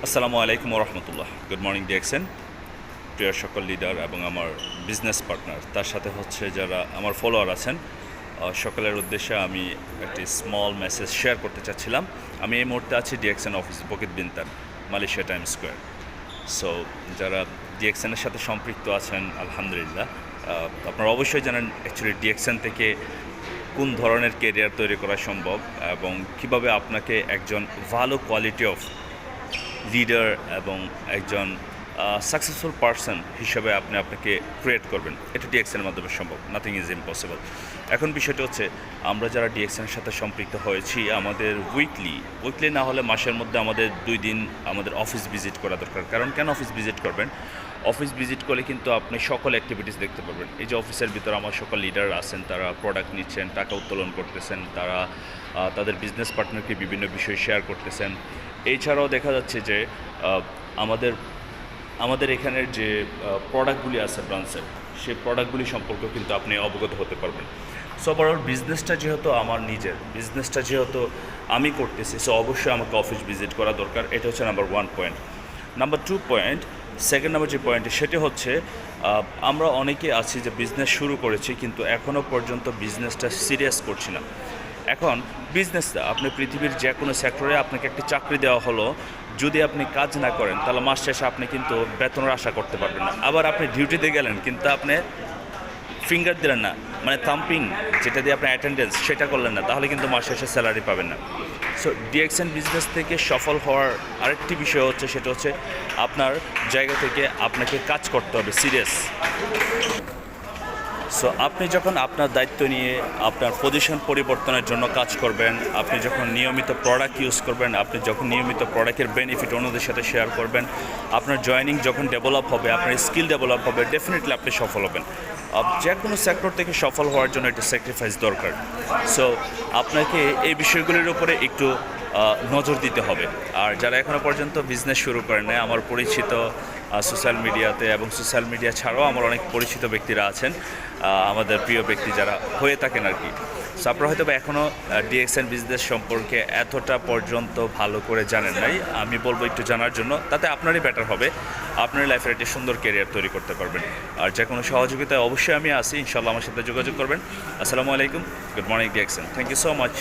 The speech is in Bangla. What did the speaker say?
আসসালামু আলাইকুম রহমতুল্লাহ। গুড মর্নিং ডিএক্সএন, প্রিয় সকল লিডার এবং আমার বিজনেস পার্টনার, তার সাথে হচ্ছে যারা আমার ফলোয়ার আছেন, সকলের উদ্দেশ্যে আমি একটি স্মল মেসেজ শেয়ার করতে চাচ্ছিলাম। আমি এই মুহূর্তে আছি DXN office, Bukit Bintang, Malaysia Time Square. So যারা ডিএক্সএনের সাথে সম্পৃক্ত আছেন, আলহামদুলিল্লাহ, আপনারা অবশ্যই জানেন অ্যাকচুয়ালি ডিএক্সএন থেকে কোন ধরনের কেরিয়ার তৈরি করা সম্ভব এবং কিভাবে আপনাকে একজন ভালো কোয়ালিটি অফ লিডার এবং একজন সাকসেসফুল পারসন হিসেবে আপনাকে ক্রিয়েট করবেন। এটা ডিএক্সএনের মাধ্যমে সম্ভব, নাথিং ইজ ইম্পসিবল। এখন বিষয়টা হচ্ছে, আমরা যারা ডিএক্সএনের সাথে সম্পৃক্ত হয়েছি, আমাদের উইকলি না হলে মাসের মধ্যে আমাদের 2 দিন আমাদের অফিস ভিজিট করা দরকার। কারণ কেন অফিস ভিজিট করবেন? অফিস ভিজিট করলে কিন্তু আপনি সকল অ্যাক্টিভিটিস দেখতে পারবেন। এই যে অফিসের ভিতরে আমার সকল লিডার আছেন, তারা প্রোডাক্ট নিচ্ছেন, টাকা উত্তোলন করতেছেন, তারা তাদের বিজনেস পার্টনারকে বিভিন্ন বিষয় শেয়ার করতেছেন। এছাড়াও দেখা যাচ্ছে যে আমাদের এখানের যে প্রোডাক্টগুলি আছে ব্রাঞ্চের, সেই প্রোডাক্টগুলি সম্পর্কেও কিন্তু আপনি অবগত হতে পারবেন। সো ওভারঅল বিজনেসটা যেহেতু আমার নিজের, বিজনেসটা যেহেতু আমি করতেছি, সো অবশ্যই আমাকে অফিস ভিজিট করা দরকার। এটা হচ্ছে number 1 point. Number 2 point, second number যে পয়েন্টটি, সেটি হচ্ছে আমরা অনেকে আছি যে বিজনেস শুরু করেছি কিন্তু এখনও পর্যন্ত বিজনেসটা সিরিয়াস করছি না। এখন বিজনেসটা আপনি পৃথিবীর যে কোনো সেক্টরে আপনাকে একটি চাকরি দেওয়া হলো, যদি আপনি কাজ না করেন তাহলে মাস শেষে আপনি কিন্তু বেতনের আশা করতে পারবেন না। আবার আপনি ডিউটিতে গেলেন কিন্তু আপনি ফিঙ্গার দিলেন না, মানে থাম্পিং যেটা দিয়ে আপনার অ্যাটেন্ডেন্স, সেটা করলেন না, তাহলে কিন্তু মাস শেষে স্যালারি পাবেন না। সো ডিএক্সএন বিজনেস থেকে সফল হওয়ার আরেকটি বিষয় হচ্ছে, সেটা হচ্ছে আপনার জায়গা থেকে আপনাকে কাজ করতে হবে সিরিয়াস। সো আপনি যখন আপনার দায়িত্ব নিয়ে আপনার পজিশন পরিবর্তনের জন্য কাজ করবেন, আপনি যখন নিয়মিত প্রোডাক্ট ইউজ করবেন, আপনি যখন নিয়মিত প্রোডাক্টের বেনিফিট অন্যদের সাথে শেয়ার করবেন, আপনার জয়েনিং যখন ডেভেলপ হবে, আপনার স্কিল ডেভেলপ হবে, ডেফিনেটলি আপনি সফল হবেন। যে কোনো সেক্টর থেকে সফল হওয়ার জন্য একটা স্যাক্রিফাইস দরকার। সো আপনাকে এই বিষয়গুলির উপরে একটু নজর দিতে হবে। আর যারা এখনও পর্যন্ত বিজনেস শুরু করেন নাই, আমার পরিচিত সোশ্যাল মিডিয়াতে এবং সোশ্যাল মিডিয়া ছাড়াও আমার অনেক পরিচিত ব্যক্তিরা আছেন, আমাদের প্রিয় ব্যক্তি যারা হয়ে থাকেন আর কি। সো আপনারা হয়তো বা এখনও ডিএক্সএন বিজনেস সম্পর্কে এতটা পর্যন্ত ভালো করে জানেন নাই। আমি বলবো একটু জানার জন্য, তাতে আপনারই বেটার হবে, আপনার লাইফের একটি সুন্দর ক্যারিয়ার তৈরি করতে পারবেন। আর যে কোনো সহযোগিতায় অবশ্যই আমি আসি, ইনশাল্লাহ আমার সাথে যোগাযোগ করবেন। আসসালামু আলাইকুম, good morning DXN, thank you so much.